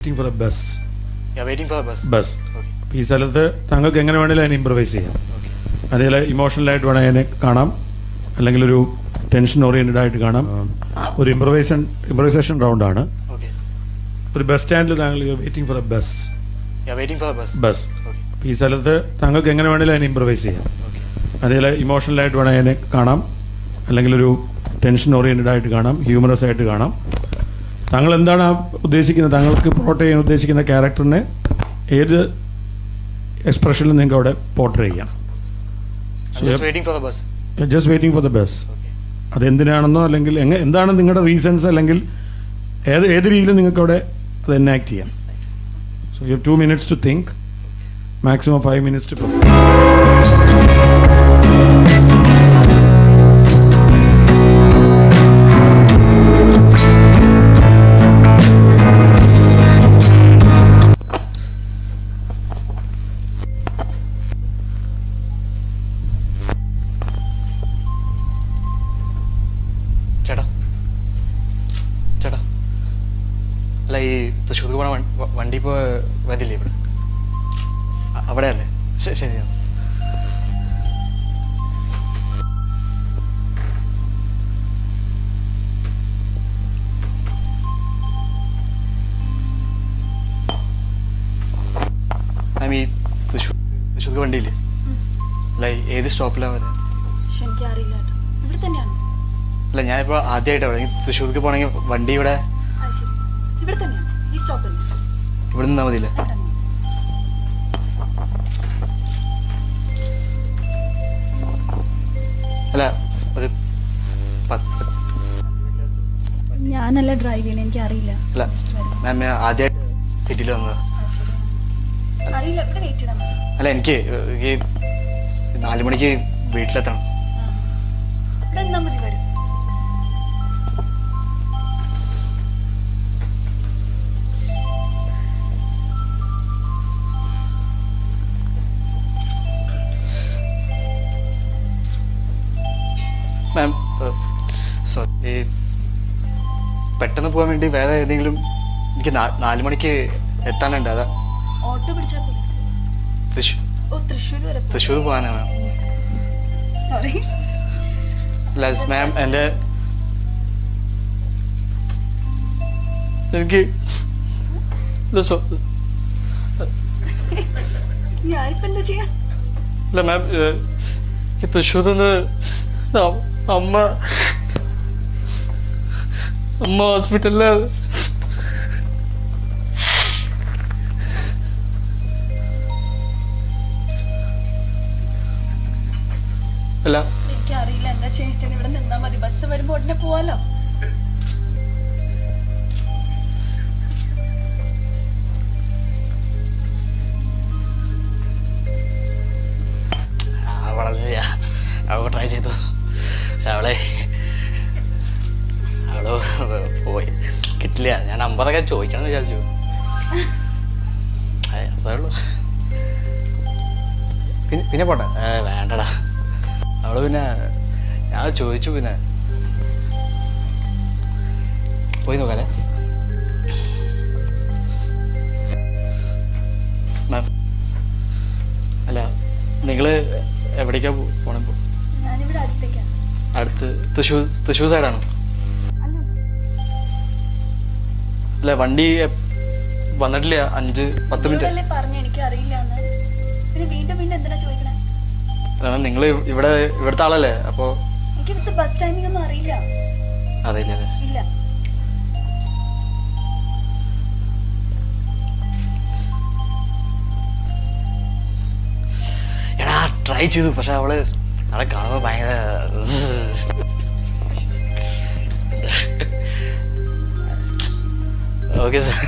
waiting for a bus. Yeah, waiting for the bus. Bus Okay. ഈ സ്ഥലത്ത് താങ്കൾക്ക് എങ്ങനെ വേണമെങ്കിലും അതിനെ ഇമ്പ്രവൈസ് ചെയ്യാം. Okay. അതേപോലെ ഇമോഷണലായിട്ട് വേണമെങ്കിൽ അതിനെ കാണാം, അല്ലെങ്കിൽ ഒരു ടെൻഷൻ ഓറിയൻറ്റഡ് ആയിട്ട് കാണാം. ഒരു ഇമ്പ്രവൈസേഷൻ റൗണ്ടാണ്. Okay. ഒരു ബസ് സ്റ്റാൻഡിൽ താങ്കൾ waiting for A bus. Yeah, waiting for the bus. Bus Okay. ഈ സ്ഥലത്ത് താങ്കൾക്ക് എങ്ങനെ വേണമെങ്കിലും അതിനെ ഇമ്പ്രവൈസ് ചെയ്യാം. Okay. അതേപോലെ ഇമോഷണലായിട്ട് വേണമെങ്കിൽ അതിനെ കാണാം, അല്ലെങ്കിൽ ഒരു ടെൻഷൻ ഓറിയൻറ്റഡ് ആയിട്ട് കാണാം, ഹ്യൂമറസ് ആയിട്ട് കാണാം. താങ്കൾ എന്താണ് ഉദ്ദേശിക്കുന്നത്, താങ്കൾക്ക് പോർട്രേ ചെയ്യാൻ ഉദ്ദേശിക്കുന്ന ക്യാരക്ടറിനെ ഏത് എക്സ്പ്രഷനിൽ നിങ്ങൾക്ക് അവിടെ പോർട്രേ ചെയ്യാം. I'm just waiting for the bus. Just waiting for the bus. Okay. അതെന്തിനാണെന്നോ അല്ലെങ്കിൽ എന്താണ് നിങ്ങളുടെ റീസൺസ്, അല്ലെങ്കിൽ ഏത് രീതിയിൽ നിങ്ങൾക്ക് അവിടെ അത് എനാക്ട് ചെയ്യാം. So you have 2 minutes to think, maximum 5 minutes to ചേട്ടാ ചേട്ടാ അല്ല, ഈ തൃശ്ശൂർക്ക് പോണ വണ്ടി ഇപ്പോൾ വരില്ലേ ഇവിടെ? അവിടെ അല്ലേ? ശരി. മാം, ഈ തൃശ്ശൂർക്ക് വണ്ടിയില്ലേ? അല്ല, ഏത് സ്റ്റോപ്പിലാണ് വരുന്നത്? എനിക്കറിയില്ല, ഇവിടെ തന്നെയാണ്. അല്ല, ഞാനിപ്പോൾ ആദ്യമായിട്ടാണ് ഈ തൃശ്ശൂർക്ക് പോകണമെങ്കിൽ വണ്ടി ഇവിടെ ഇവിടെ തന്നെയാണ്, ഈ സ്റ്റോപ്പ് തന്നെ. ഇവിടെ നിന്നാൽ മതിയില്ലേ? അല്ല, ഒരു ഞാനല്ല ഡ്രൈവ് ചെയ്യണേ, എനിക്കറിയില്ല. അല്ല മാം, ആദ്യമായിട്ട് സിറ്റിയിൽ വന്നത്. അറിയില്ല, ഇവിടെ വെയിറ്റ് ചെയ്താൽ മതി. അല്ല, എനിക്ക് ഈ 4 മണിക്ക് വീട്ടിലെത്തണം. ഇവിടെ നിന്നാൽ മതി, വരും. മാം, സോറി, ഈ പെട്ടെന്ന് പോകാൻ വേണ്ടി വേറെ ഏതെങ്കിലും, എനിക്ക് 4 മണിക്ക് എത്താനുണ്ട്. അതാ ഓട്ടോ പിടിച്ചാൽ പോയി. തൃശ്ശൂർ വരെ തൃശ്ശൂർ പോകാനാണ് മാം. സോറി. അല്ല മാം, എൻ്റെ എനിക്ക് ഞാനിപ്പോ എന്താ ചെയ്യാ? അല്ല മാം, ഈ തൃശ്ശൂർ നിന്ന് അമ്മ ഹോസ്പിറ്റലിലാണ്. അല്ല, എനിക്കറിയില്ല എന്താ ചെയ്തിട്ട്. ഇവിടെ നിന്നാ മതി, ബസ് വരുമ്പോ ഉടനെ പോവാലോ. അവൾ ട്രൈ ചെയ്തു, പക്ഷെ അവള് പോയി, കിട്ടില്ല. ഞാൻ 50 ചോദിക്കണം എന്ന് വിചാരിച്ചു. അതേ ഉള്ളൂ. പിന്നെ പോട്ടെ. വേണ്ടടാ, അവള് പിന്നെ ഞാൻ ചോദിച്ചു, പിന്നെ പോയി നോക്കാനേ. മാം, അല്ല, നിങ്ങള് എവിടേക്കാ പോണപ്പോ? ഞാനിവിടെ അടുത്തേക്കാണ്. അടുത്ത് തൃശ്ശൂർ സൈഡാണോ? അല്ല, വണ്ടി വന്നിട്ടില്ല. 5-10 മിനിറ്റ് പറഞ്ഞു, എനിക്കറിയില്ല. പിന്നെ വീണ്ടും എന്തിനാ ചോദിക്കണേ? നിങ്ങൾ ഇവിടുത്തെ ആളല്ലേ, അപ്പോ എനിക്ക് ഇവിടുത്തെ ബസ് ടൈമിംഗ് ഒന്നും അറിയില്ല. അറിയില്ല. ഇല്ല. എടാ, ട്രൈ ചെയ്തു, പക്ഷെ അവളെ കാണുമ്പോ ഭയങ്കര ഓക്കെ സാർ.